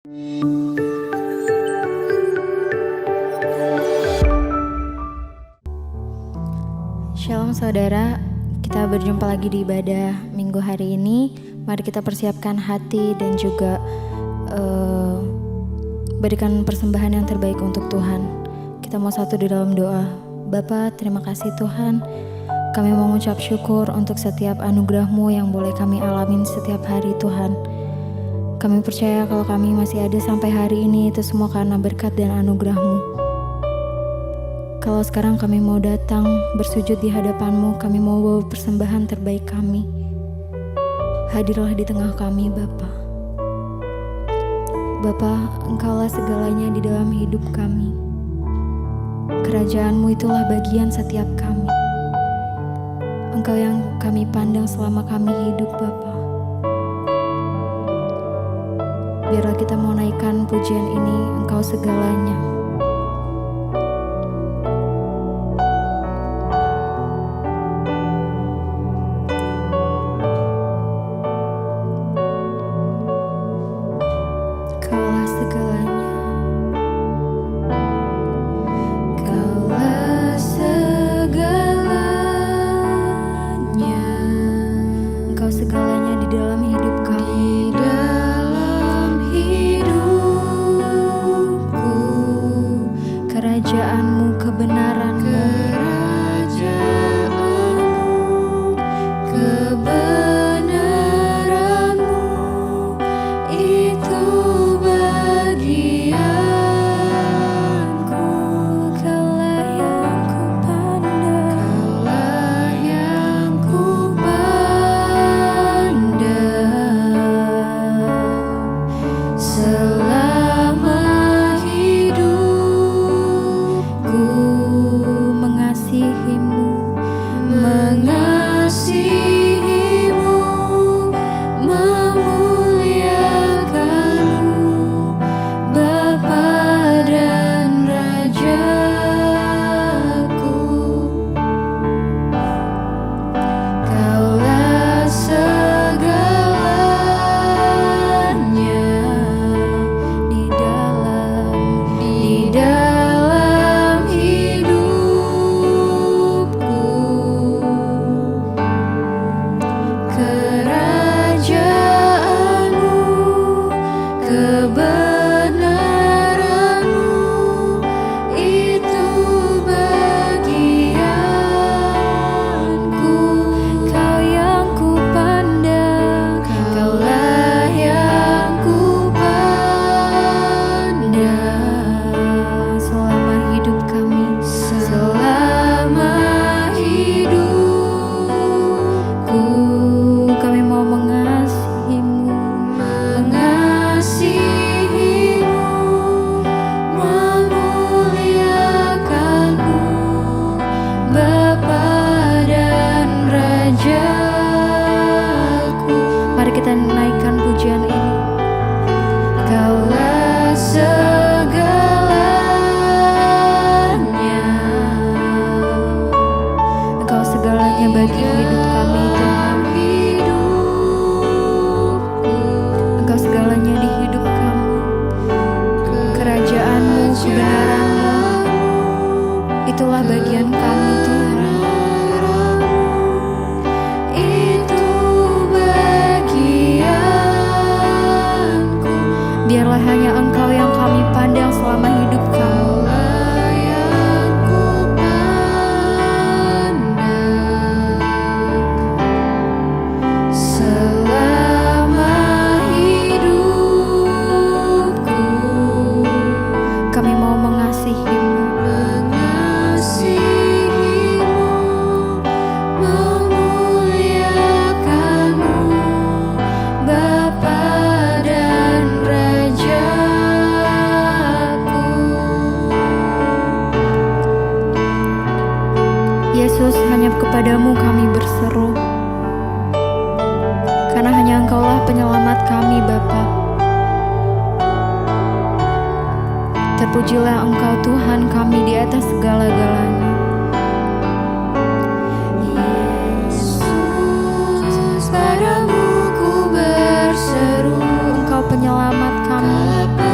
Shalom saudara, kita berjumpa lagi di ibadah minggu hari ini. Mari kita persiapkan hati dan juga berikan persembahan yang terbaik untuk Tuhan. Kita mau satu di dalam doa. Bapa, terima kasih Tuhan. Kami mau mengucap syukur untuk setiap anugerah-Mu yang boleh kami alamin setiap hari Tuhan. Kami percaya kalau kami masih ada sampai hari ini itu semua karena berkat dan anugerah-Mu. Kalau sekarang kami mau datang bersujud di hadapan-Mu, kami mau bawa persembahan terbaik kami. Hadirlah di tengah kami Bapa. Bapa, Engkaulah segalanya di dalam hidup kami. Kerajaan-Mu itulah bagian setiap kami. Engkau yang kami pandang selama kami hidup Bapa. Biarlah kita mau naikkan pujian ini, Engkau segalanya. Kaulah segalanya. Kaulah segalanya. Engkau segalanya di dalam hidup kami. Kerajaan-Mu, kebenaran-Mu, kebenaran-Mu itu bagianku. Kaulah yang kupandang, Kaulah yang kupandang selama mengasihimu, memuliakanmu, Bapa dan Rajaku. Kaulah segalanya di dalam hidupku. Kerajaan-Mu, kebenaran-Mu itu bagianku. Kau yang kupandang, Kaulah yang kupandang selama hidup kami, selama hidupku. Kami mau mengasihi-Mu, memuliakan-Mu, Bapa dan Rajaku. Mari kita naikkan pujian ini. Kaulah segalanya. Engkau segalanya bagi hidup kami Tuhan. Engkau segalanya di hidup kami. Kerajaan-Mu, kebenaran-Mu itulah bagian kami Tuhan. Itu bagianku. Biarlah hanya Engkau yang kami pandang selama hidup kami. Selama hidupku, kami mau mengasihi-Mu, memuliakan-Mu, Bapa dan Rajaku. Yesus, hanya kepadamu kami berseru, karena hanya Engkaulah penyelamat kami Bapa. Terpujilah Engkau Tuhan kami di atas segala-galanya. Yesus, padamu ku berseru, Engkau penyelamat kami.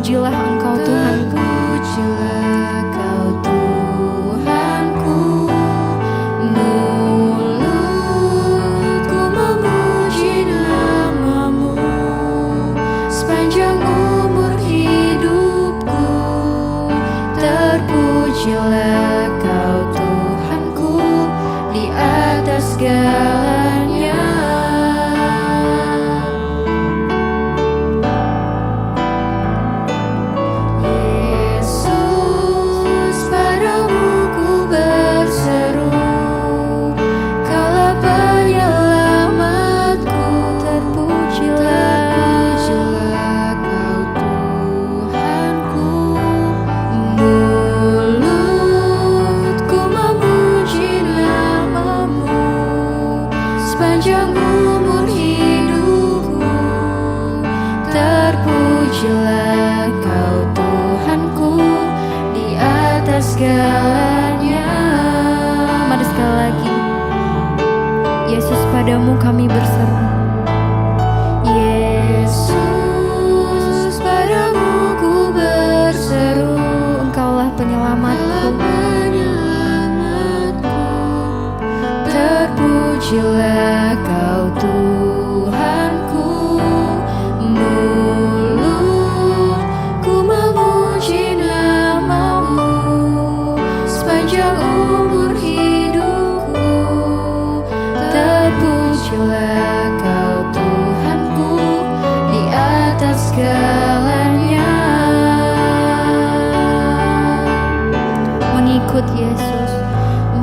Terpujilah Engkau Tuhanku. Terpujilah Kau Tuhanku, mulutku memuji nama-Mu sepanjang umur hidupku. Terpujilah Kau Tuhanku di atas segalanya. Yesus, padamu ku berseru, Kaulah penyelamatku. Terpujilah Kau Tuhanku, mulutku memuji nama-Mu sepanjang umur hidupku. Terpujilah Kau Tuhanku di atas segalanya. Mari sekali lagi. Yesus, padamu kami berseru. Yesus, padamu ku berseru, Engkaulah penyelamatku. penyelamatku. Terpujilah Kau Tuhanku, mulutku memuji nama-Mu sepanjang umur hidupku. Terpujilah Kau Tuhanku di atas segalanya. Mengikut Yesus.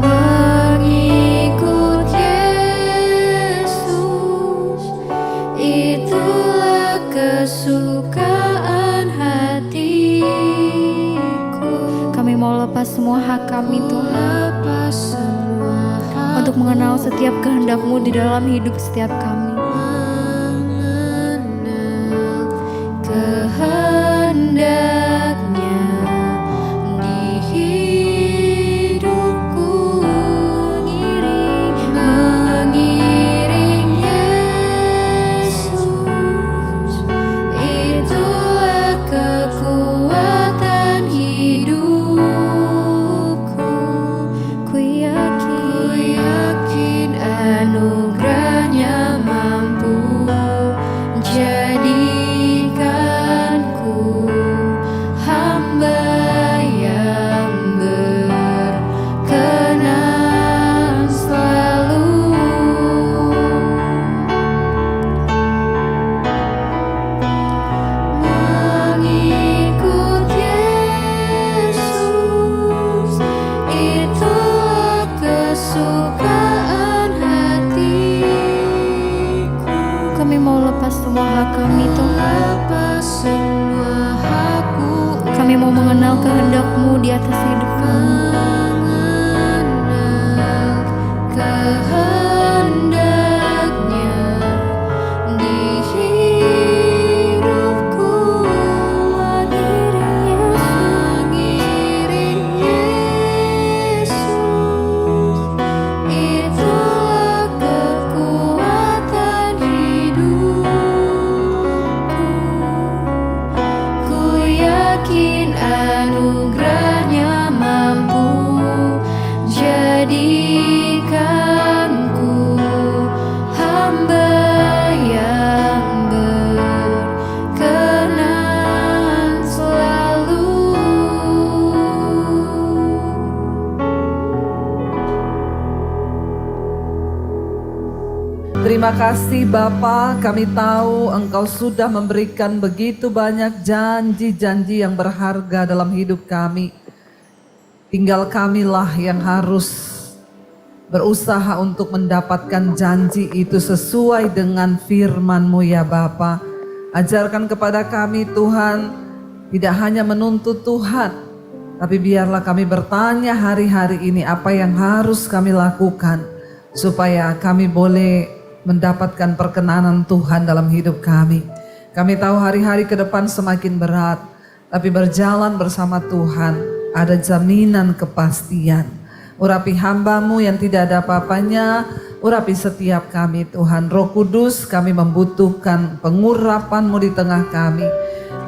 Mengikut Yesus, itulah kesukaan hatiku. Kami mau lepas semua hak kami Tuhan, Lepas semua hak, untuk mengenal setiap kehendak-Mu di dalam hidup setiap kami. mengenal kehendaknya di hidupku. Mengiring Yesus, itulah kekuatan hidupku. Ku yakin anugerahnya mampu jadikanku hamba yang berkenan selalu. Mengikut Yesus, itulah kesukaan hatiku. Kami mau lepas semua hak kami Tuhan. Lepas semua hakku, Kami mau mengenal kehendak-Mu di atas hidup kami. mengenal kehendaknya di hidupku. Mengiring Yesus, itulah kekuatan hidupku. Ku yakin anugerahnya mampu jadikanku hamba yang berkenan selalu. Terima kasih Bapa, kami tahu Engkau sudah memberikan begitu banyak janji-janji yang berharga dalam hidup kami. Tinggal kamilah yang harus berusaha untuk mendapatkan janji itu sesuai dengan firman-Mu ya Bapa. Ajarkan kepada kami Tuhan, tidak hanya menuntut Tuhan, tapi biarlah kami bertanya hari-hari ini apa yang harus kami lakukan supaya kami boleh mendapatkan perkenanan Tuhan dalam hidup kami. Kami tahu hari-hari ke depan semakin berat, tapi berjalan bersama Tuhan ada jaminan kepastian. Urapi hamba-Mu yang tidak ada apa-apanya, urapi setiap kami Tuhan. Roh Kudus, kami membutuhkan pengurapan-Mu di tengah kami.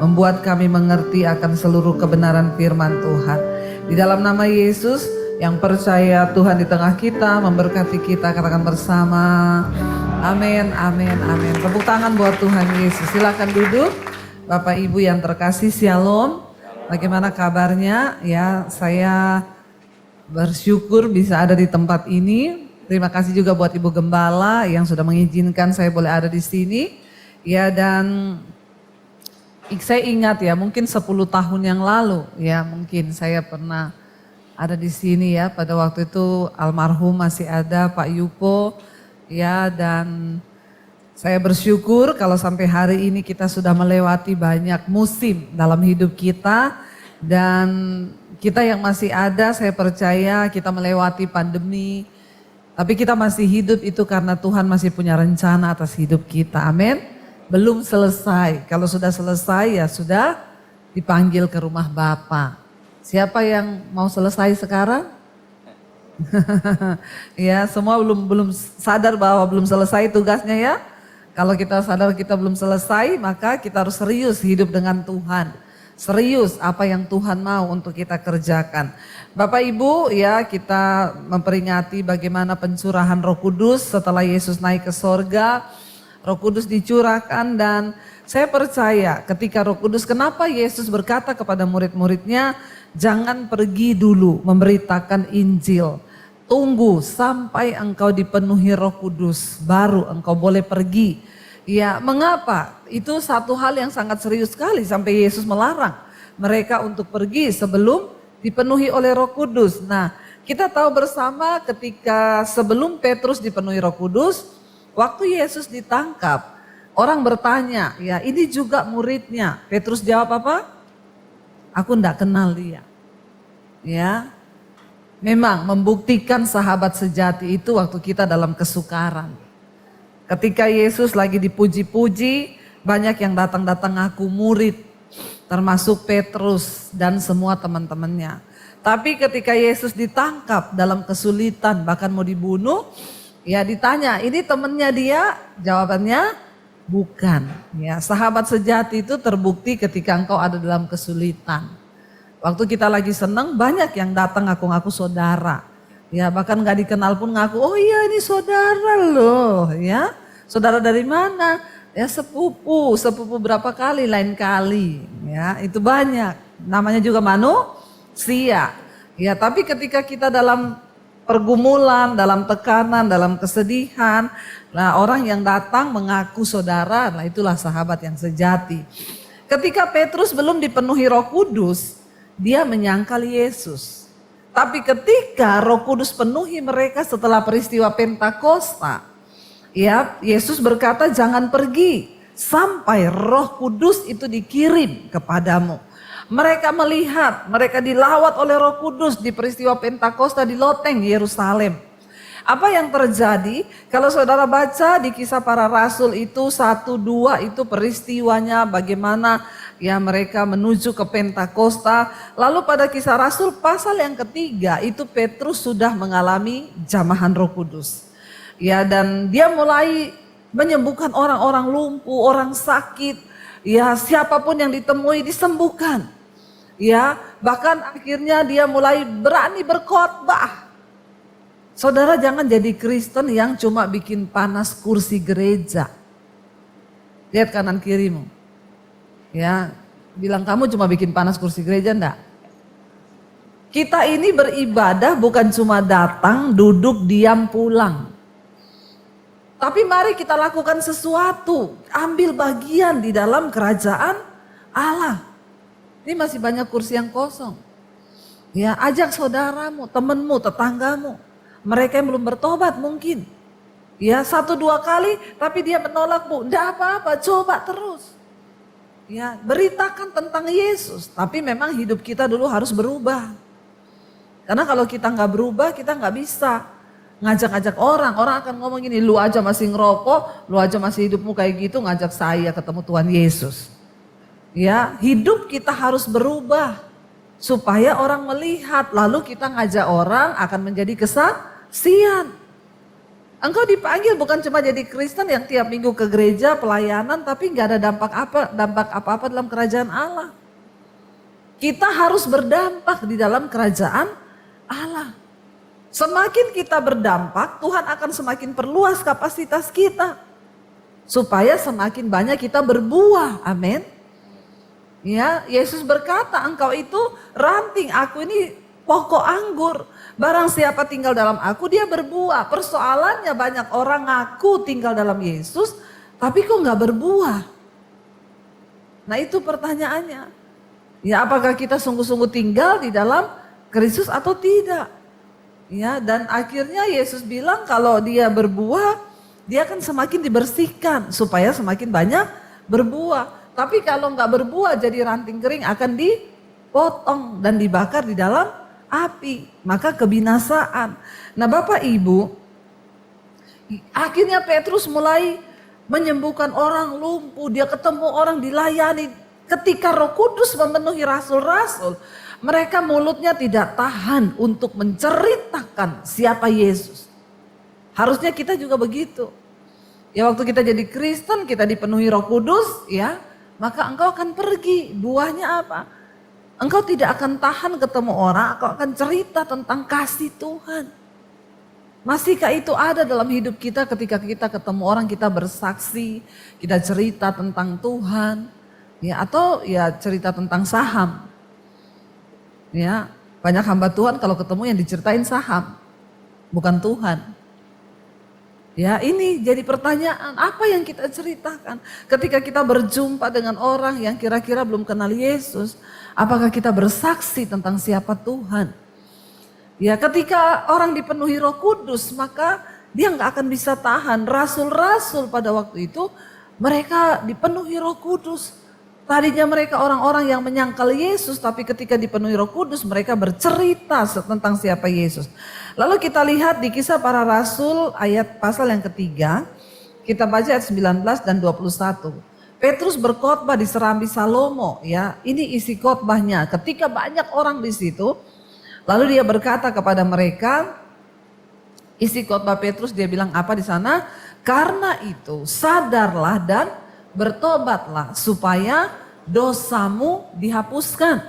membuat kami mengerti akan seluruh kebenaran firman Tuhan. Di dalam nama Yesus, yang percaya Tuhan di tengah kita, memberkati kita, katakan bersama. Amin, amin, amin. Tepuk tangan buat Tuhan Yesus. Silakan duduk. Bapak Ibu yang terkasih, Shalom. Bagaimana kabarnya? Ya, saya bersyukur bisa ada di tempat ini. Terima kasih juga buat Ibu Gembala yang sudah mengizinkan saya boleh ada di sini. Ya, dan saya ingat ya, mungkin 10 tahun yang lalu ya, mungkin saya pernah ada di sini ya. Pada waktu itu almarhum masih ada Pak Yupo ya, dan saya bersyukur kalau sampai hari ini kita sudah melewati banyak musim dalam hidup kita. Dan kita yang masih ada, saya percaya kita melewati pandemi, tapi kita masih hidup itu karena Tuhan masih punya rencana atas hidup kita. Amin. Belum selesai. Kalau sudah selesai ya sudah dipanggil ke rumah Bapa. Siapa yang mau selesai sekarang? Ya, semua belum sadar bahwa belum selesai tugasnya ya. Kalau kita sadar kita belum selesai, maka kita harus serius hidup dengan Tuhan. Serius apa yang Tuhan mau untuk kita kerjakan. Bapak Ibu ya, kita memperingati bagaimana pencurahan Roh Kudus setelah Yesus naik ke sorga. Roh Kudus dicurahkan, dan saya percaya ketika Roh Kudus, kenapa Yesus berkata kepada murid-muridnya, jangan pergi dulu memberitakan Injil. Tunggu sampai engkau dipenuhi Roh Kudus, baru engkau boleh pergi. Ya, mengapa? Itu satu hal yang sangat serius sekali sampai Yesus melarang mereka untuk pergi sebelum dipenuhi oleh Roh Kudus. Nah, kita tahu bersama ketika sebelum Petrus dipenuhi Roh Kudus, waktu Yesus ditangkap, orang bertanya, ya ini juga muridnya. Petrus jawab apa? Aku enggak kenal dia. Ya, memang membuktikan sahabat sejati itu waktu kita dalam kesukaran. Ketika Yesus lagi dipuji-puji, banyak yang datang-datang ngaku murid, termasuk Petrus dan semua teman-temannya. Tapi ketika Yesus ditangkap dalam kesulitan, bahkan mau dibunuh, ya ditanya, ini temannya dia? Jawabannya bukan. Ya, sahabat sejati itu terbukti ketika engkau ada dalam kesulitan. Waktu kita lagi senang, banyak yang datang ngaku-ngaku saudara. Ya, bahkan gak dikenal pun ngaku, oh iya ini saudara loh ya. Saudara dari mana? Ya sepupu berapa kali, lain kali. Ya, itu banyak. Namanya juga manusia. Ya, tapi ketika kita dalam pergumulan, dalam tekanan, dalam kesedihan, nah orang yang datang mengaku saudara, nah itulah sahabat yang sejati. Ketika Petrus belum dipenuhi Roh Kudus, dia menyangkal Yesus. Tapi ketika Roh Kudus penuhi mereka setelah peristiwa Pentakosta, ya Yesus berkata jangan pergi sampai Roh Kudus itu dikirim kepadamu. Mereka melihat, mereka dilawat oleh Roh Kudus di peristiwa Pentakosta di loteng Yerusalem. Apa yang terjadi? Kalau saudara baca di Kisah Para Rasul itu 1-2 itu peristiwanya bagaimana ya mereka menuju ke Pentakosta. Lalu pada Kisah Rasul pasal yang ketiga itu Petrus sudah mengalami jamahan Roh Kudus. Ya, dan dia mulai menyembuhkan orang-orang lumpuh, orang sakit. Ya, siapapun yang ditemui disembuhkan. Ya, bahkan akhirnya dia mulai berani berkhotbah. Saudara jangan jadi Kristen yang cuma bikin panas kursi gereja. Lihat kanan kirimu. Ya, bilang kamu cuma bikin panas kursi gereja enggak? Kita ini beribadah bukan cuma datang, duduk, diam, pulang. Tapi mari kita lakukan sesuatu, ambil bagian di dalam kerajaan Allah. Ini masih banyak kursi yang kosong. Ya, ajak saudaramu, temanmu, tetanggamu. Mereka yang belum bertobat mungkin. Ya, 1-2 kali tapi dia menolak, Bu. Enggak apa-apa, coba terus. Ya, beritakan tentang Yesus. Tapi memang hidup kita dulu harus berubah. Karena kalau kita nggak berubah, kita nggak bisa ngajak-ngajak orang. Orang akan ngomong gini, lu aja masih ngerokok, lu aja masih hidupmu kayak gitu, ngajak saya ketemu Tuhan Yesus. Ya, hidup kita harus berubah. Supaya orang melihat, lalu kita ngajak orang akan menjadi kesaksian. Engkau dipanggil bukan cuma jadi Kristen yang tiap minggu ke gereja, pelayanan, tapi nggak ada dampak apa-apa dalam kerajaan Allah. Kita harus berdampak di dalam kerajaan Allah. Semakin kita berdampak, Tuhan akan semakin perluas kapasitas kita. Supaya semakin banyak kita berbuah. Amin. Ya, Yesus berkata, engkau itu ranting, aku ini pokok anggur. Barang siapa tinggal dalam aku, dia berbuah. Persoalannya banyak orang ngaku tinggal dalam Yesus, tapi kok nggak berbuah? Nah itu pertanyaannya. Ya, apakah kita sungguh-sungguh tinggal di dalam Kristus atau tidak? Ya, dan akhirnya Yesus bilang kalau dia berbuah, dia akan semakin dibersihkan supaya semakin banyak berbuah. Tapi kalau nggak berbuah jadi ranting kering akan dipotong dan dibakar di dalam api. Maka kebinasaan. Nah Bapak Ibu, akhirnya Petrus mulai menyembuhkan orang lumpuh. Dia ketemu orang dilayani. Ketika Roh Kudus memenuhi rasul-rasul, mereka mulutnya tidak tahan untuk menceritakan siapa Yesus. Harusnya kita juga begitu. Ya waktu kita jadi Kristen, kita dipenuhi Roh Kudus, ya, maka engkau akan pergi. Buahnya apa? Engkau tidak akan tahan ketemu orang, engkau akan cerita tentang kasih Tuhan. Masihkah itu ada dalam hidup kita ketika kita ketemu orang, kita bersaksi, kita cerita tentang Tuhan, ya, atau ya cerita tentang saham. Ya, banyak hamba Tuhan kalau ketemu yang diceritain saham, bukan Tuhan. Ya, ini jadi pertanyaan, apa yang kita ceritakan ketika kita berjumpa dengan orang yang kira-kira belum kenal Yesus, apakah kita bersaksi tentang siapa Tuhan? Ya, ketika orang dipenuhi Roh Kudus, maka dia nggak akan bisa tahan. Rasul-rasul pada waktu itu mereka dipenuhi Roh Kudus. Tadinya mereka orang-orang yang menyangkal Yesus, tapi ketika dipenuhi Roh Kudus mereka bercerita tentang siapa Yesus. Lalu kita lihat di Kisah Para Rasul ayat pasal yang ketiga, kita baca ayat 19 dan 21. Petrus berkhotbah di Serambi Salomo, ya. Ini isi khotbahnya. Ketika banyak orang di situ, lalu dia berkata kepada mereka, isi khotbah Petrus dia bilang apa di sana? Karena itu sadarlah dan bertobatlah supaya dosamu dihapuskan.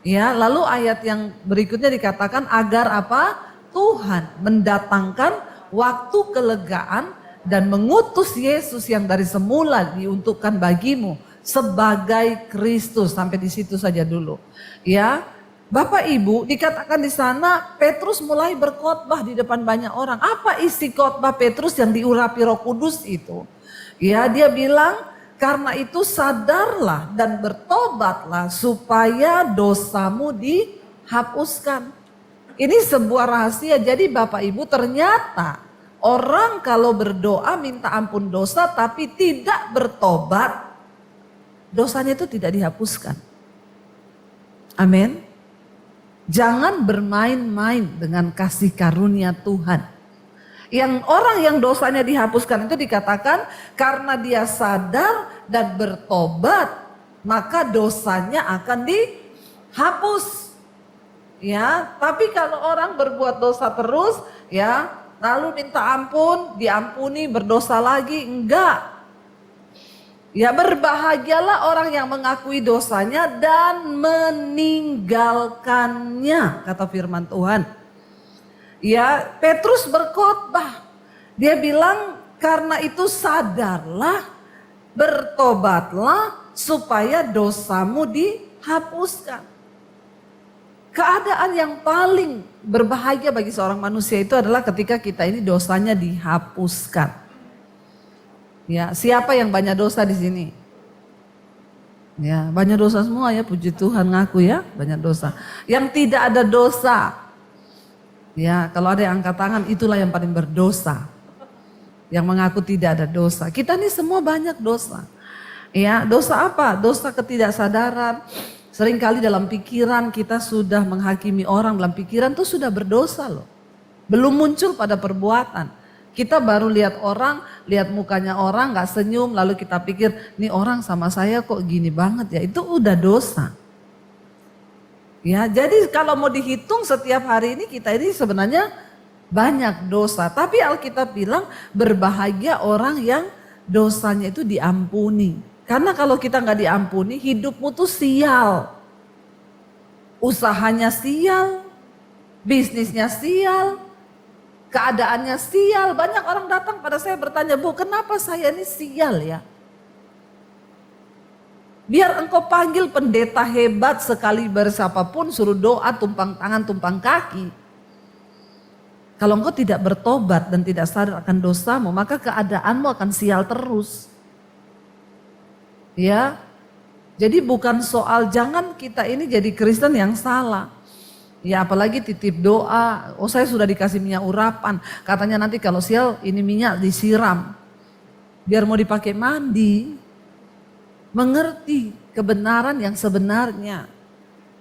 Ya, lalu ayat yang berikutnya dikatakan agar apa? Tuhan mendatangkan waktu kelegaan dan mengutus Yesus yang dari semula diuntukkan bagimu sebagai Kristus. Sampai di situ saja dulu. Ya, Bapak Ibu, dikatakan di sana Petrus mulai berkhotbah di depan banyak orang. Apa isi khotbah Petrus yang diurapi Roh Kudus itu? Ya, dia bilang karena itu sadarlah dan bertobatlah supaya dosamu dihapuskan. Ini sebuah rahasia. Jadi Bapak Ibu, ternyata orang kalau berdoa minta ampun dosa tapi tidak bertobat, dosanya itu tidak dihapuskan. Amin. Jangan bermain-main dengan kasih karunia Tuhan. Yang orang yang dosanya dihapuskan itu dikatakan karena dia sadar dan bertobat, maka dosanya akan dihapus. Ya, tapi kalau orang berbuat dosa terus, ya, lalu minta ampun, diampuni, berdosa lagi, enggak. Ya, berbahagialah orang yang mengakui dosanya dan meninggalkannya, kata firman Tuhan. Ya, Petrus berkhotbah. Dia bilang karena itu sadarlah, bertobatlah supaya dosamu dihapuskan. Keadaan yang paling berbahagia bagi seorang manusia itu adalah ketika kita ini dosanya dihapuskan. Ya, siapa yang banyak dosa di sini? Ya, banyak dosa semua ya, puji Tuhan ngaku ya, banyak dosa. Yang tidak ada dosa, ya, kalau ada yang angkat tangan itulah yang paling berdosa. Yang mengaku tidak ada dosa. Kita ini semua banyak dosa. Ya, dosa apa? Dosa ketidaksadaran. Seringkali dalam pikiran kita sudah menghakimi orang, dalam pikiran tuh sudah berdosa loh. Belum muncul pada perbuatan. Kita baru lihat orang, lihat mukanya orang gak senyum, lalu kita pikir, nih orang sama saya kok gini banget ya. Itu udah dosa. Ya, jadi kalau mau dihitung setiap hari ini kita ini sebenarnya banyak dosa. Tapi Alkitab bilang berbahagia orang yang dosanya itu diampuni. Karena kalau kita nggak diampuni, hidupmu tuh sial. Usahanya sial, bisnisnya sial, keadaannya sial. Banyak orang datang pada saya bertanya, Bu, kenapa saya ini sial ya? Biar engkau panggil pendeta hebat sekali siapapun, suruh doa, tumpang tangan, tumpang kaki. Kalau engkau tidak bertobat dan tidak sadar akan dosamu, maka keadaanmu akan sial terus. Ya, jadi bukan soal jangan kita ini jadi Kristen yang salah. Ya apalagi titip doa, oh saya sudah dikasih minyak urapan. Katanya nanti kalau sial ini minyak disiram. Biar mau dipakai mandi. Mengerti kebenaran yang sebenarnya.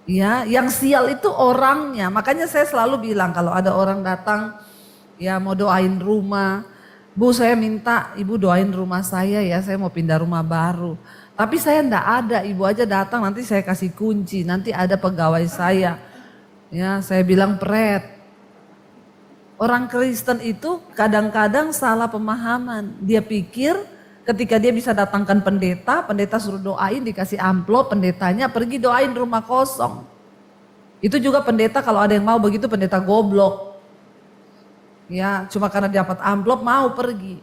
Ya, yang sial itu orangnya. Makanya saya selalu bilang kalau ada orang datang ya mau doain rumah. Bu, saya minta ibu doain rumah saya ya, saya mau pindah rumah baru. Tapi saya enggak ada, ibu aja datang nanti saya kasih kunci, nanti ada pegawai saya. Ya, saya bilang pret. Orang Kristen itu kadang-kadang salah pemahaman. Dia pikir ketika dia bisa datangkan pendeta, pendeta suruh doain, dikasih amplop, pendetanya pergi doain rumah kosong. Itu juga pendeta kalau ada yang mau begitu, pendeta goblok. Ya, cuma karena dapat amplop mau pergi.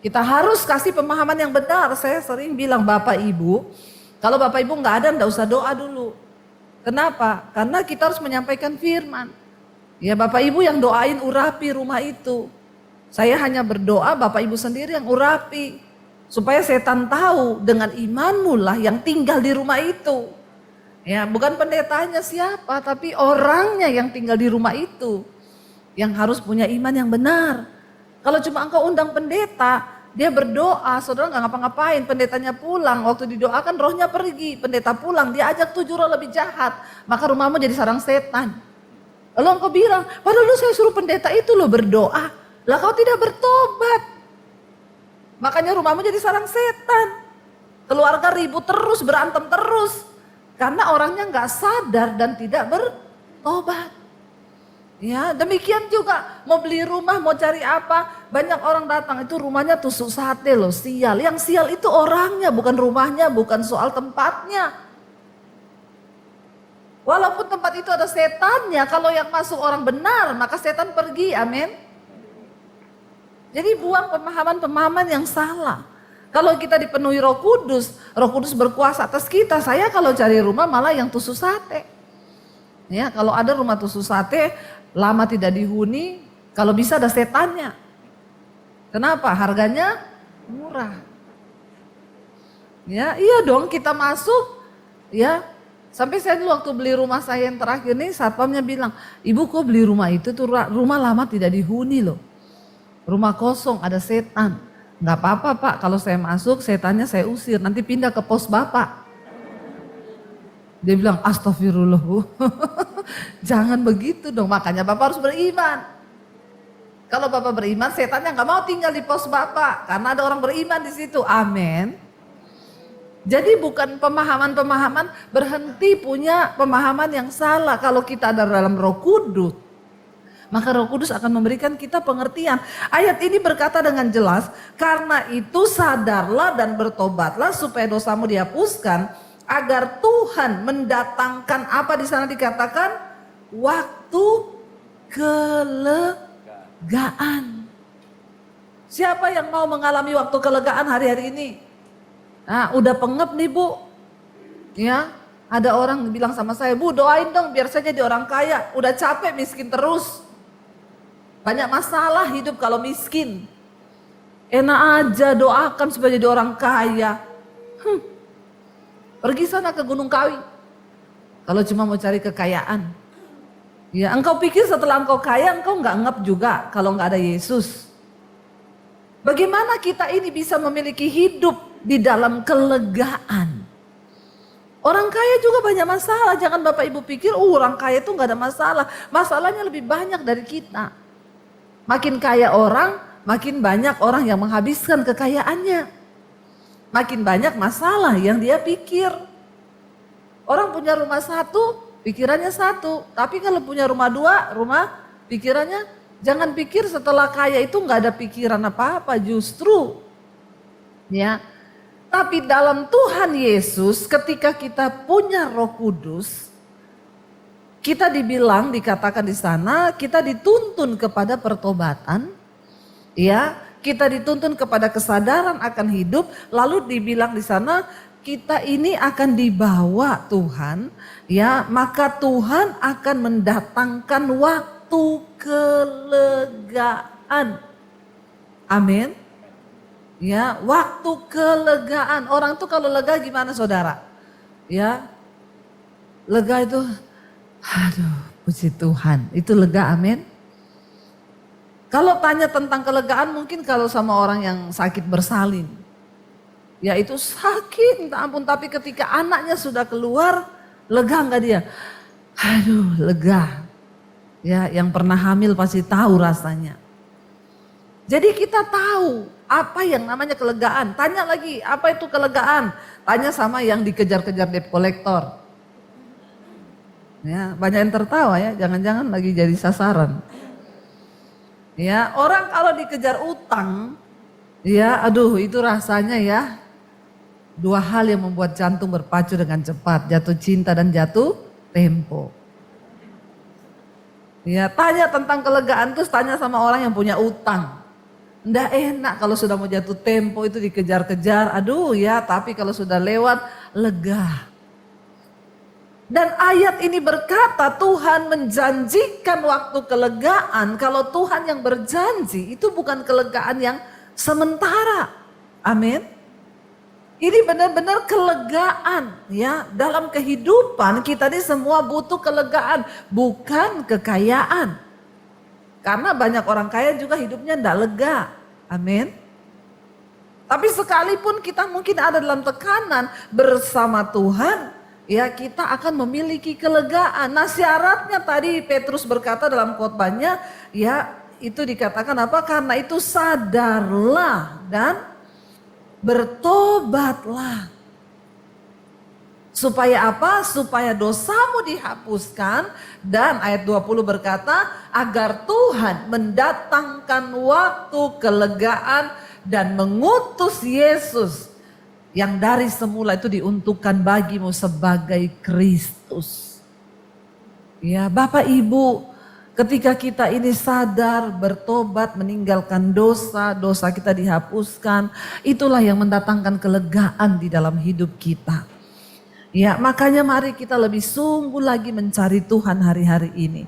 Kita harus kasih pemahaman yang benar. Saya sering bilang Bapak Ibu, kalau Bapak Ibu nggak ada nggak usah doa dulu. Kenapa? Karena kita harus menyampaikan firman. Ya Bapak Ibu yang doain urapi rumah itu. Saya hanya berdoa Bapak Ibu sendiri yang urapi. Supaya setan tahu dengan imanmu lah yang tinggal di rumah itu. Ya bukan pendetanya siapa tapi orangnya yang tinggal di rumah itu. Yang harus punya iman yang benar. Kalau cuma engkau undang pendeta, dia berdoa, saudara nggak ngapa-ngapain, pendetanya pulang, waktu didoakan rohnya pergi, pendeta pulang, dia ajak 7 roh lebih jahat, maka rumahmu jadi sarang setan. Lalu engkau bilang, padahal lu saya suruh pendeta itu loh berdoa, lah kau tidak bertobat. Makanya rumahmu jadi sarang setan. Keluarga ribut terus, berantem terus, karena orangnya nggak sadar dan tidak bertobat. Ya, demikian juga mau beli rumah, mau cari apa, banyak orang datang itu rumahnya tusuk sate loh, sial. Yang sial itu orangnya, bukan rumahnya, bukan soal tempatnya. Walaupun tempat itu ada setannya, kalau yang masuk orang benar, maka setan pergi, amin. Jadi buang pemahaman-pemahaman yang salah. Kalau kita dipenuhi Roh Kudus berkuasa atas kita. Saya kalau cari rumah malah yang tusuk sate. Ya, kalau ada rumah tusuk sate, lama tidak dihuni, kalau bisa ada setannya. Kenapa? Harganya murah. Ya, iya dong kita masuk, ya. Sampai saya dulu waktu beli rumah saya yang terakhir nih, satpamnya bilang, ibu kok beli rumah itu tuh rumah lama tidak dihuni loh. Rumah kosong ada setan. Nggak apa-apa Pak, kalau saya masuk setannya saya usir, nanti pindah ke pos Bapak. Dia bilang astagfirullah Bu, jangan begitu dong, makanya Bapak harus beriman. Kalau Bapak beriman, setannya nggak mau tinggal di pos Bapak, karena ada orang beriman di situ, amin. Jadi bukan pemahaman-pemahaman, berhenti punya pemahaman yang salah. Kalau kita ada dalam Roh Kudus, maka Roh Kudus akan memberikan kita pengertian. Ayat ini berkata dengan jelas, karena itu sadarlah dan bertobatlah supaya dosamu dihapuskan, agar Tuhan mendatangkan apa di sana dikatakan waktu kelegaan. Siapa yang mau mengalami waktu kelegaan hari-hari ini? Nah, udah pengep nih Bu. Ya, ada orang bilang sama saya, Bu doain dong biar saya jadi orang kaya. Udah capek miskin terus. Banyak masalah hidup kalau miskin. Enak aja doakan supaya jadi orang kaya. Pergi sana ke Gunung Kawi. Kalau cuma mau cari kekayaan. Ya, engkau pikir setelah engkau kaya engkau nggak ngep juga kalau nggak ada Yesus. Bagaimana kita ini bisa memiliki hidup di dalam kelegaan? Orang kaya juga banyak masalah. Jangan Bapak Ibu pikir orang kaya itu nggak ada masalah. Masalahnya lebih banyak dari kita. Makin kaya orang, makin banyak orang yang menghabiskan kekayaannya. Makin banyak masalah yang dia pikir. Orang punya rumah satu, pikirannya satu. Tapi kalau punya rumah dua, pikirannya Jangan pikir setelah kaya itu nggak ada pikiran apa-apa, justru ya. Tapi dalam Tuhan Yesus ketika kita punya Roh Kudus, kita dikatakan di sana, kita dituntun kepada pertobatan, ya, kita dituntun kepada kesadaran akan hidup, lalu dibilang di sana kita ini akan dibawa Tuhan, ya, maka Tuhan akan mendatangkan waktu kelegaan. Amin. Ya, waktu kelegaan. Orang tuh kalau lega gimana saudara? Ya, lega itu, aduh, puji Tuhan, itu lega, amin. Kalau tanya tentang kelegaan mungkin kalau sama orang yang sakit bersalin. Ya itu sakit, minta ampun, tapi ketika anaknya sudah keluar, lega enggak dia? Aduh, lega. Ya, yang pernah hamil pasti tahu rasanya. Jadi kita tahu apa yang namanya kelegaan. Tanya lagi, apa itu kelegaan? Tanya sama yang dikejar-kejar debt collector. Ya, banyak yang tertawa ya, jangan-jangan lagi jadi sasaran. Ya, orang kalau dikejar utang, ya aduh itu rasanya ya. Dua hal yang membuat jantung berpacu dengan cepat, jatuh cinta dan jatuh tempo. Ya, tanya tentang kelegaan terus tanya sama orang yang punya utang. Nggak enak kalau sudah mau jatuh tempo itu dikejar-kejar, aduh ya, tapi kalau sudah lewat lega. Dan ayat ini berkata Tuhan menjanjikan waktu kelegaan. Kalau Tuhan yang berjanji itu bukan kelegaan yang sementara. Amin. Ini benar-benar kelegaan ya. Dalam kehidupan kita ini semua butuh kelegaan, bukan kekayaan. Karena banyak orang kaya juga hidupnya tidak lega. Amin. Tapi sekalipun kita mungkin ada dalam tekanan bersama Tuhan, ya kita akan memiliki kelegaan. Nah syaratnya tadi Petrus berkata dalam khotbahnya, ya itu dikatakan apa? Karena itu sadarlah dan bertobatlah. Supaya apa? Supaya dosamu dihapuskan. Dan ayat 20 berkata, agar Tuhan mendatangkan waktu kelegaan dan mengutus Yesus yang dari semula itu diuntukkan bagimu sebagai Kristus. Ya, Bapak Ibu, ketika kita ini sadar, bertobat, meninggalkan dosa, dosa kita dihapuskan, itulah yang mendatangkan kelegaan di dalam hidup kita. Ya, makanya mari kita lebih sungguh lagi mencari Tuhan hari-hari ini.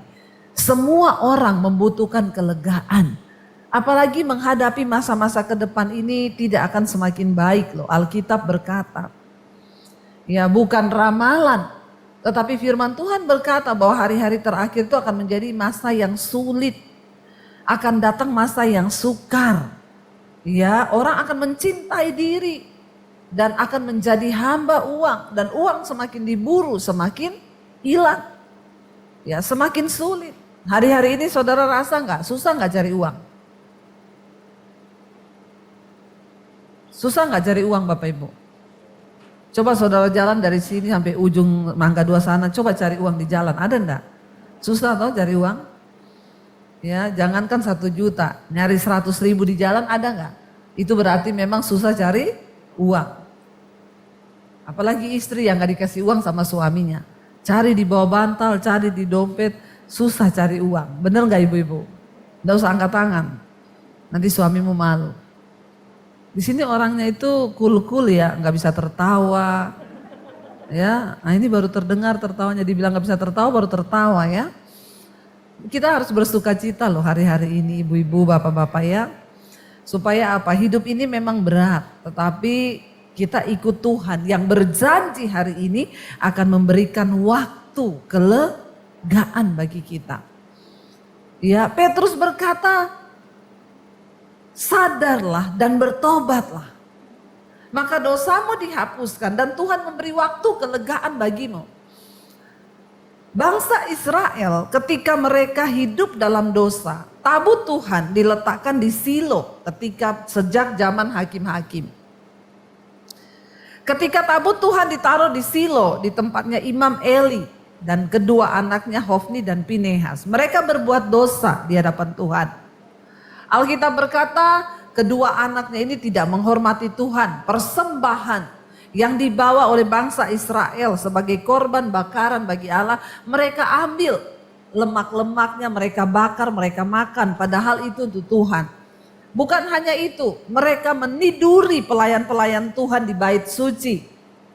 Semua orang membutuhkan kelegaan. Apalagi menghadapi masa-masa ke depan ini tidak akan semakin baik loh. Alkitab berkata, ya bukan ramalan, tetapi firman Tuhan berkata bahwa hari-hari terakhir itu akan menjadi masa yang sulit. Akan datang masa yang sukar. Ya, orang akan mencintai diri dan akan menjadi hamba uang. Dan uang semakin diburu, semakin hilang. Ya, semakin sulit. Hari-hari ini saudara rasa nggak? Susah nggak cari uang? Susah nggak cari uang Bapak Ibu? Coba saudara jalan dari sini sampai ujung Mangga 2 sana, coba cari uang di jalan, ada enggak? Susah toh cari uang? Ya, jangankan 1 juta, nyari 100.000 di jalan ada enggak? Itu berarti memang susah cari uang. Apalagi istri yang gak dikasih uang sama suaminya. Cari di bawah bantal, cari di dompet, susah cari uang. Bener gak ibu-ibu? Nggak usah angkat tangan, nanti suamimu malu. Di sini orangnya itu cool-cool ya, nggak bisa tertawa. Ya, nah ini baru terdengar tertawanya, dibilang nggak bisa tertawa baru tertawa ya. Kita harus bersuka cita loh hari-hari ini ibu-ibu, bapak-bapak ya. Supaya apa? Hidup ini memang berat, tetapi kita ikut Tuhan yang berjanji hari ini akan memberikan waktu kelegaan bagi kita. Ya, Petrus berkata, sadarlah dan bertobatlah. Maka dosamu dihapuskan dan Tuhan memberi waktu kelegaan bagimu. Bangsa Israel ketika mereka hidup dalam dosa, tabut Tuhan diletakkan di Silo ketika sejak zaman hakim-hakim. Ketika tabut Tuhan ditaruh di Silo di tempatnya Imam Eli, dan kedua anaknya Hofni dan Pinehas. Mereka berbuat dosa di hadapan Tuhan. Alkitab berkata kedua anaknya ini tidak menghormati Tuhan. Persembahan yang dibawa oleh bangsa Israel sebagai korban bakaran bagi Allah, mereka ambil lemak-lemaknya, mereka bakar, mereka makan, padahal itu untuk Tuhan. Bukan hanya itu, mereka meniduri pelayan-pelayan Tuhan di bait suci.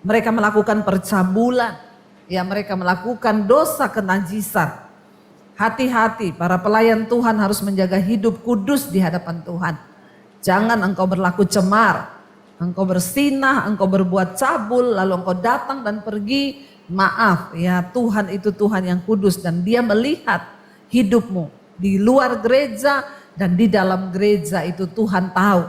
Mereka melakukan percabulan, ya mereka melakukan dosa kenajisan. Hati-hati, para pelayan Tuhan harus menjaga hidup kudus di hadapan Tuhan. Jangan engkau berlaku cemar, engkau bersinah, engkau berbuat cabul, lalu engkau datang dan pergi. Maaf ya, Tuhan itu Tuhan yang kudus dan Dia melihat hidupmu di luar gereja dan di dalam gereja, itu Tuhan tahu.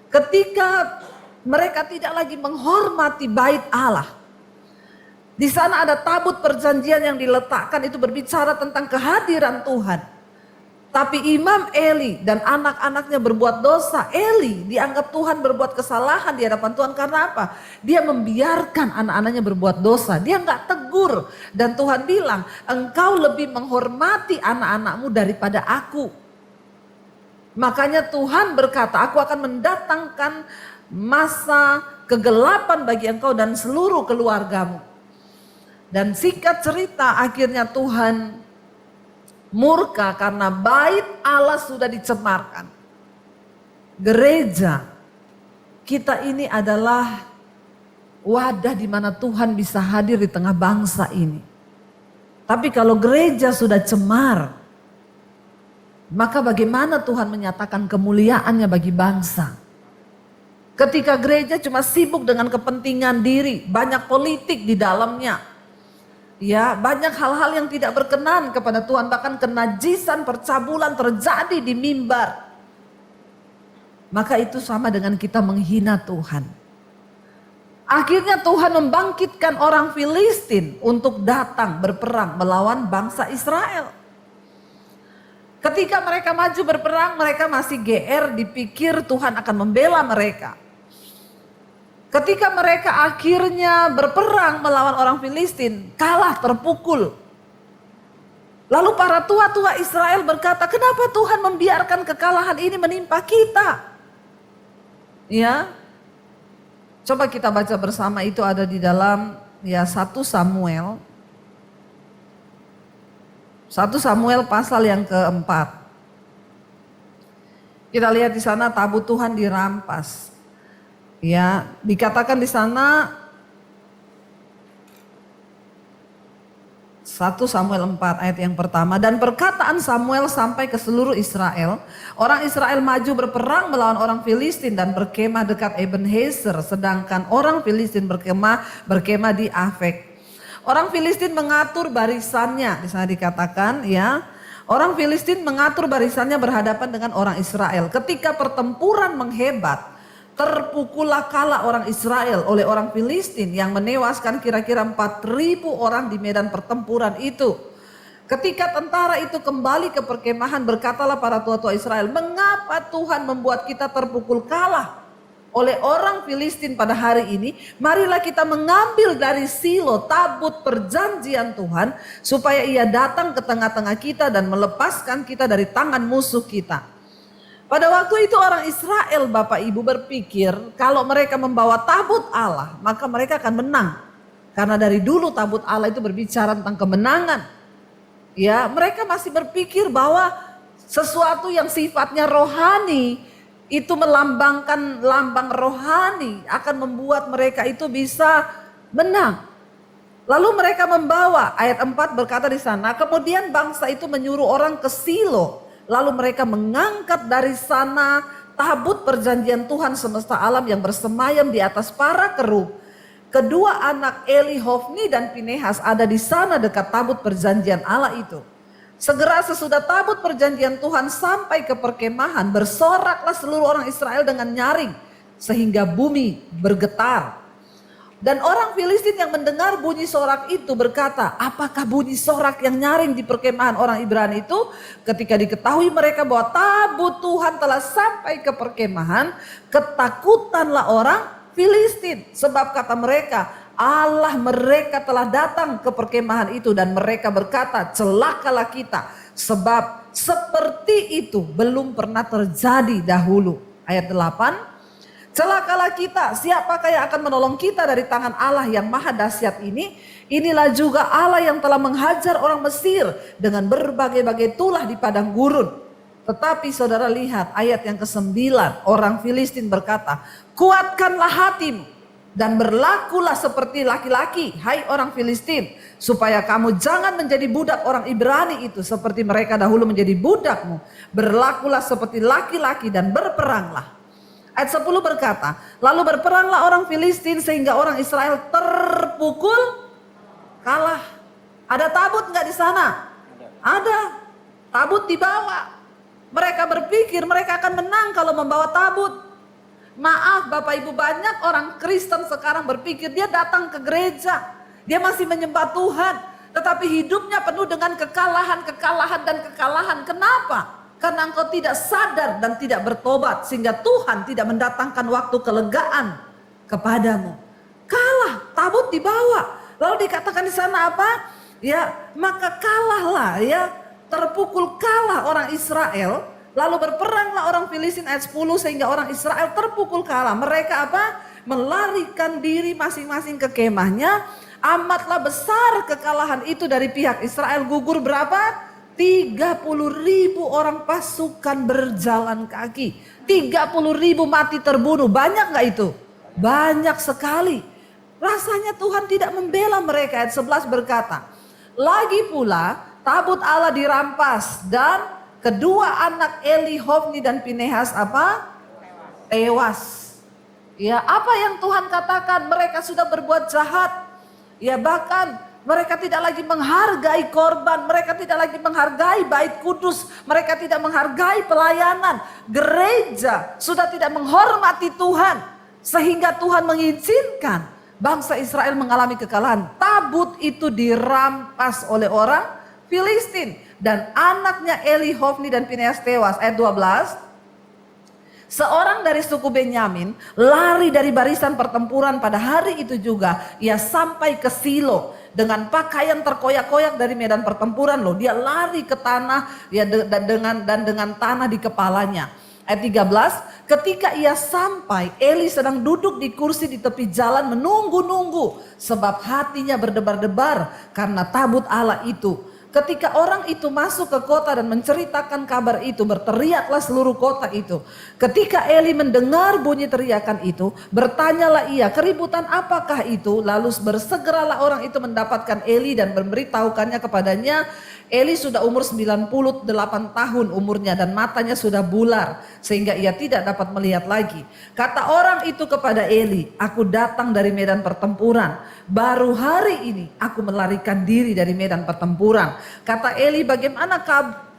Ketika mereka tidak lagi menghormati bait Allah, di sana ada tabut perjanjian yang diletakkan, itu berbicara tentang kehadiran Tuhan. Tapi Imam Eli dan anak-anaknya berbuat dosa. Eli dianggap Tuhan berbuat kesalahan di hadapan Tuhan karena apa? Dia membiarkan anak-anaknya berbuat dosa. Dia nggak tegur. Dan Tuhan bilang, engkau lebih menghormati anak-anakmu daripada aku. Makanya Tuhan berkata, aku akan mendatangkan masa kegelapan bagi engkau dan seluruh keluargamu. Dan singkat cerita, akhirnya Tuhan murka karena bait Allah sudah dicemarkan. Gereja kita ini adalah wadah di mana Tuhan bisa hadir di tengah bangsa ini. Tapi kalau gereja sudah cemar, maka bagaimana Tuhan menyatakan kemuliaannya bagi bangsa? Ketika gereja cuma sibuk dengan kepentingan diri, banyak politik di dalamnya. Ya, banyak hal-hal yang tidak berkenan kepada Tuhan, bahkan kenajisan, percabulan terjadi di mimbar. Maka itu sama dengan kita menghina Tuhan. Akhirnya Tuhan membangkitkan orang Filistin untuk datang berperang melawan bangsa Israel. Ketika mereka maju berperang, mereka masih GR, dipikir Tuhan akan membela mereka. Ketika mereka akhirnya berperang melawan orang Filistin, kalah, terpukul. Lalu para tua-tua Israel berkata, kenapa Tuhan membiarkan kekalahan ini menimpa kita? Ya, coba kita baca bersama, itu ada di dalam 1 Samuel. 1 Samuel pasal yang keempat. Kita lihat di sana tabut Tuhan dirampas. Ya, dikatakan di sana 1 Samuel 4 ayat yang pertama. Dan perkataan Samuel sampai ke seluruh Israel. Orang Israel maju berperang melawan orang Filistin dan berkemah dekat Ebenezer. Sedangkan orang Filistin berkemah di Afek. Orang Filistin mengatur barisannya. Di sana dikatakan ya. Orang Filistin mengatur barisannya berhadapan dengan orang Israel. Ketika pertempuran menghebat, terpukullah kala orang Israel oleh orang Filistin yang menewaskan kira-kira 4.000 orang di medan pertempuran itu. Ketika tentara itu kembali ke perkemahan, berkatalah para tua-tua Israel, mengapa Tuhan membuat kita terpukul kalah oleh orang Filistin pada hari ini? Marilah kita mengambil dari Silo tabut perjanjian Tuhan, supaya ia datang ke tengah-tengah kita dan melepaskan kita dari tangan musuh kita. Pada waktu itu orang Israel, Bapak Ibu, berpikir kalau mereka membawa tabut Allah, maka mereka akan menang. Karena dari dulu tabut Allah itu berbicara tentang kemenangan. Ya, mereka masih berpikir bahwa sesuatu yang sifatnya rohani itu melambangkan lambang rohani akan membuat mereka itu bisa menang. Lalu mereka membawa, ayat 4 berkata di sana, kemudian bangsa itu menyuruh orang ke Silo. Lalu mereka mengangkat dari sana tabut perjanjian Tuhan semesta alam yang bersemayam di atas para kerub. Kedua anak Eli, Hofni dan Pinehas ada di sana dekat tabut perjanjian Allah itu. Segera sesudah tabut perjanjian Tuhan sampai ke perkemahan, bersoraklah seluruh orang Israel dengan nyaring sehingga bumi bergetar. Dan orang Filistin yang mendengar bunyi sorak itu berkata, apakah bunyi sorak yang nyaring di perkemahan orang Ibrani itu? Ketika diketahui mereka bahwa tabut Tuhan telah sampai ke perkemahan, ketakutanlah orang Filistin. Sebab kata mereka, Allah mereka telah datang ke perkemahan itu dan mereka berkata, celakalah kita, sebab seperti itu belum pernah terjadi dahulu. Ayat 8, celakalah kita, siapakah yang akan menolong kita dari tangan Allah yang maha dahsyat ini? Inilah juga Allah yang telah menghajar orang Mesir dengan berbagai-bagai tulah di padang gurun. Tetapi saudara lihat ayat yang ke-9, orang Filistin berkata, kuatkanlah hatimu dan berlakulah seperti laki-laki, hai orang Filistin, supaya kamu jangan menjadi budak orang Ibrani itu seperti mereka dahulu menjadi budakmu. Berlakulah seperti laki-laki dan berperanglah. Ayat 10 berkata, lalu berperanglah orang Filistin sehingga orang Israel terpukul kalah. Ada tabut nggak di sana? Ada. Tabut dibawa. Mereka berpikir mereka akan menang kalau membawa tabut. Maaf Bapak Ibu, banyak orang Kristen sekarang berpikir dia datang ke gereja, dia masih menyembah Tuhan, tetapi hidupnya penuh dengan kekalahan dan kekalahan. Kenapa? Karena engkau tidak sadar dan tidak bertobat, sehingga Tuhan tidak mendatangkan waktu kelegaan kepadamu. Kalah, tabut dibawa. Lalu dikatakan di sana apa? Ya, maka kalahlah ya, terpukul kalah orang Israel. Lalu berperanglah orang Filistin, ayat 10, sehingga orang Israel terpukul kalah. Mereka apa? Melarikan diri masing-masing ke kemahnya. Amatlah besar kekalahan itu dari pihak Israel. Gugur berapa? 30.000 orang pasukan berjalan kaki. 30.000 mati terbunuh. Banyak gak itu? Banyak sekali. Rasanya Tuhan tidak membela mereka. Ayat 11 berkata, lagi pula tabut Allah dirampas dan kedua anak Eli, Hofni dan Pinehas apa? Tewas. Ya, apa yang Tuhan katakan? Mereka sudah berbuat jahat. Ya, bahkan mereka tidak lagi menghargai korban, mereka tidak lagi menghargai bait kudus, mereka tidak menghargai pelayanan. Gereja sudah tidak menghormati Tuhan, sehingga Tuhan mengizinkan bangsa Israel mengalami kekalahan. Tabut itu dirampas oleh orang Filistin. Dan anaknya Eli, Hofni dan Pinehas tewas. Ayat 12. Seorang dari suku Benyamin lari dari barisan pertempuran pada hari itu juga. Ia sampai ke Silo dengan pakaian terkoyak-koyak dari medan pertempuran loh. Dia lari ke tanah ya, dengan tanah di kepalanya. Ayat 13. Ketika ia sampai, Eli sedang duduk di kursi di tepi jalan menunggu-nunggu. Sebab hatinya berdebar-debar karena tabut Allah itu. Ketika orang itu masuk ke kota dan menceritakan kabar itu, berteriaklah seluruh kota itu. Ketika Eli mendengar bunyi teriakan itu, bertanyalah ia, keributan apakah itu? Lalu bersegeralah orang itu mendapatkan Eli dan memberitahukannya kepadanya. Eli sudah umur 98 tahun umurnya dan matanya sudah bular sehingga ia tidak dapat melihat lagi. Kata orang itu kepada Eli, aku datang dari medan pertempuran. Baru hari ini aku melarikan diri dari medan pertempuran. Kata Eli, bagaimana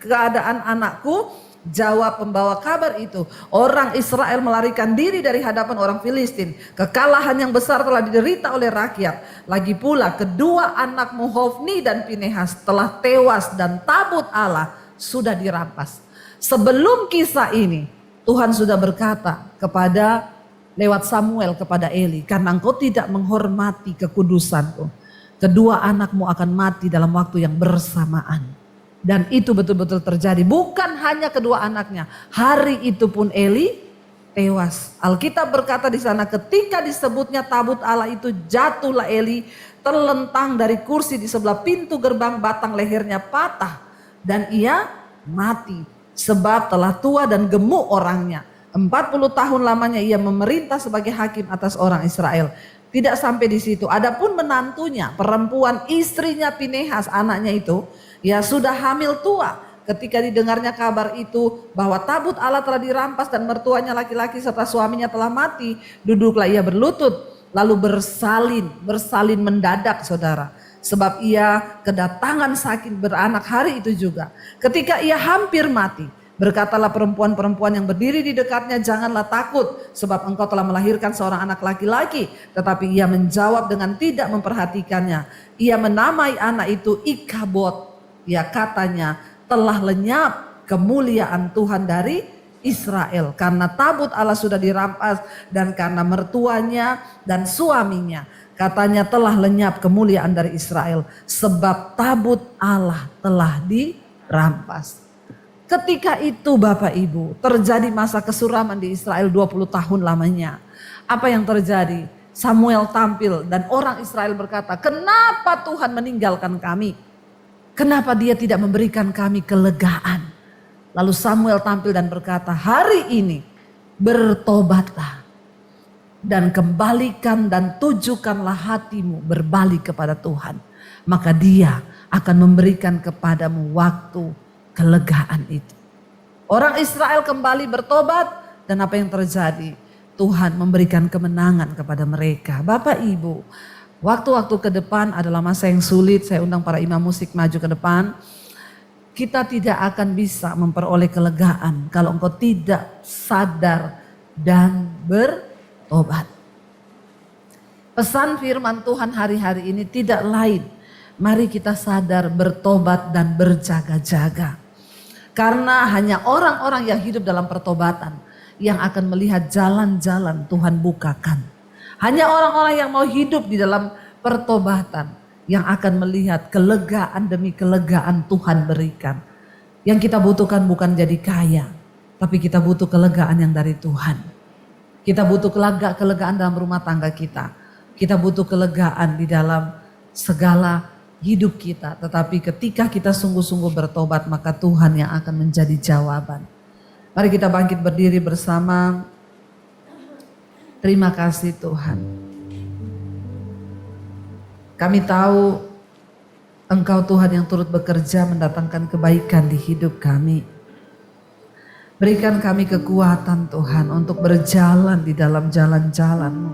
keadaan anakku? Jawab pembawa kabar itu, orang Israel melarikan diri dari hadapan orang Filistin. Kekalahan yang besar telah diderita oleh rakyat. Lagi pula kedua anakmu Hofni dan Pinehas telah tewas dan tabut Allah sudah dirampas. Sebelum kisah ini Tuhan sudah berkata kepada lewat Samuel kepada Eli, karena engkau tidak menghormati kekudusanku, kedua anakmu akan mati dalam waktu yang bersamaan. Dan itu betul-betul terjadi. Bukan hanya kedua anaknya. Hari itu pun Eli tewas. Alkitab berkata di sana, ketika disebutnya tabut Allah itu, jatuhlah Eli terlentang dari kursi di sebelah pintu gerbang, batang lehernya patah dan ia mati sebab telah tua dan gemuk orangnya. 40 tahun lamanya ia memerintah sebagai hakim atas orang Israel. Tidak sampai di situ. Adapun menantunya, perempuan istrinya Pinehas, anaknya itu, ya sudah hamil tua. Ketika didengarnya kabar itu bahwa tabut Allah telah dirampas dan mertuanya laki-laki serta suaminya telah mati, duduklah ia berlutut lalu bersalin mendadak saudara. Sebab ia kedatangan sakit beranak hari itu juga. Ketika ia hampir mati, berkatalah perempuan-perempuan yang berdiri di dekatnya, janganlah takut sebab engkau telah melahirkan seorang anak laki-laki. Tetapi ia menjawab dengan tidak memperhatikannya. Ia menamai anak itu Ikabod. Ya, katanya telah lenyap kemuliaan Tuhan dari Israel. Karena tabut Allah sudah dirampas dan karena mertuanya dan suaminya. Katanya telah lenyap kemuliaan dari Israel sebab tabut Allah telah dirampas. Ketika itu Bapak Ibu terjadi masa kesuraman di Israel 20 tahun lamanya. Apa yang terjadi? Samuel tampil dan orang Israel berkata, kenapa Tuhan meninggalkan kami? Kenapa dia tidak memberikan kami kelegaan? Lalu Samuel tampil dan berkata, hari ini bertobatlah dan kembalikan dan tujukanlah hatimu berbalik kepada Tuhan. Maka dia akan memberikan kepadamu waktu kelegaan itu. Orang Israel kembali bertobat dan apa yang terjadi? Tuhan memberikan kemenangan kepada mereka. Bapak Ibu, waktu-waktu ke depan adalah masa yang sulit. Saya undang para imam musik maju ke depan. Kita tidak akan bisa memperoleh kelegaan kalau engkau tidak sadar dan bertobat. Pesan firman Tuhan hari-hari ini tidak lain. Mari kita sadar, bertobat dan berjaga-jaga. Karena hanya orang-orang yang hidup dalam pertobatan yang akan melihat jalan-jalan Tuhan bukakan. Hanya orang-orang yang mau hidup di dalam pertobatan yang akan melihat kelegaan demi kelegaan Tuhan berikan. Yang kita butuhkan bukan jadi kaya, tapi kita butuh kelegaan yang dari Tuhan. Kita butuh kelegaan dalam rumah tangga kita. Kita butuh kelegaan di dalam segala hidup kita. Tetapi ketika kita sungguh-sungguh bertobat, maka Tuhan yang akan menjadi jawaban. Mari kita bangkit berdiri bersama. Terima kasih Tuhan. Kami tahu Engkau Tuhan yang turut bekerja mendatangkan kebaikan di hidup kami. Berikan kami kekuatan Tuhan untuk berjalan di dalam jalan-jalan-Mu.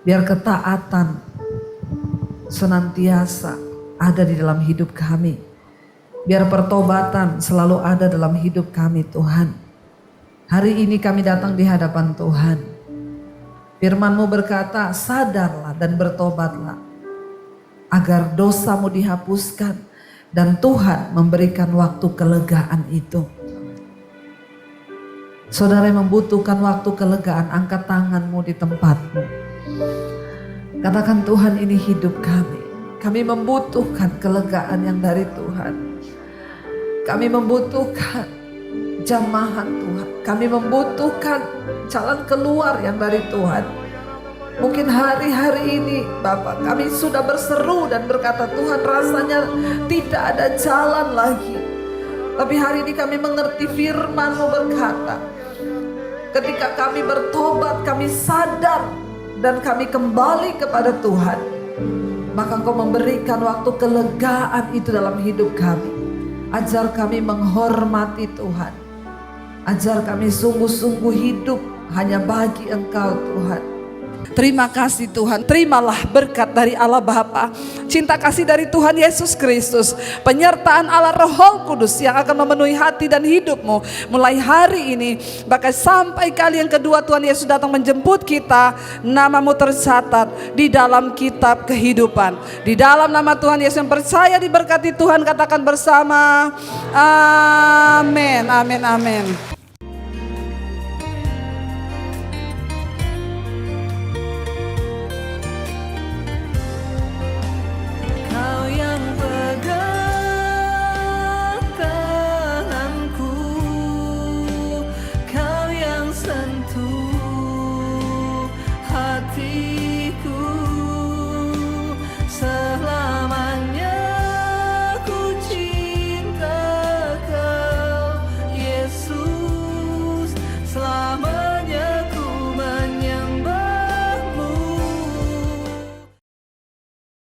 Biar ketaatan senantiasa ada di dalam hidup kami. Biar pertobatan selalu ada dalam hidup kami Tuhan. Hari ini kami datang di hadapan Tuhan. Firman-Mu berkata, sadarlah dan bertobatlah agar dosamu dihapuskan dan Tuhan memberikan waktu kelegaan itu. Saudara yang membutuhkan waktu kelegaan, angkat tanganmu di tempatmu. Katakan, Tuhan, ini hidup kami. Kami membutuhkan kelegaan yang dari Tuhan. Kami membutuhkan jamahan Tuhan. Kami membutuhkan jalan keluar yang dari Tuhan. Mungkin hari-hari ini Bapak, kami sudah berseru dan berkata, Tuhan, rasanya tidak ada jalan lagi. Tapi hari ini kami mengerti firman-Mu berkata, ketika kami bertobat, kami sadar dan kami kembali kepada Tuhan, maka Engkau memberikan waktu kelegaan itu dalam hidup kami. Ajar kami menghormati Tuhan. Ajar kami sungguh-sungguh hidup hanya bagi Engkau Tuhan. Terima kasih Tuhan, terimalah berkat dari Allah Bapa, cinta kasih dari Tuhan Yesus Kristus, penyertaan Allah Roh Kudus yang akan memenuhi hati dan hidupmu mulai hari ini, bahkan sampai kali yang kedua Tuhan Yesus datang menjemput kita, namamu tercatat di dalam kitab kehidupan. Di dalam nama Tuhan Yesus yang percaya diberkati Tuhan, katakan bersama, amin, amin, amin. hati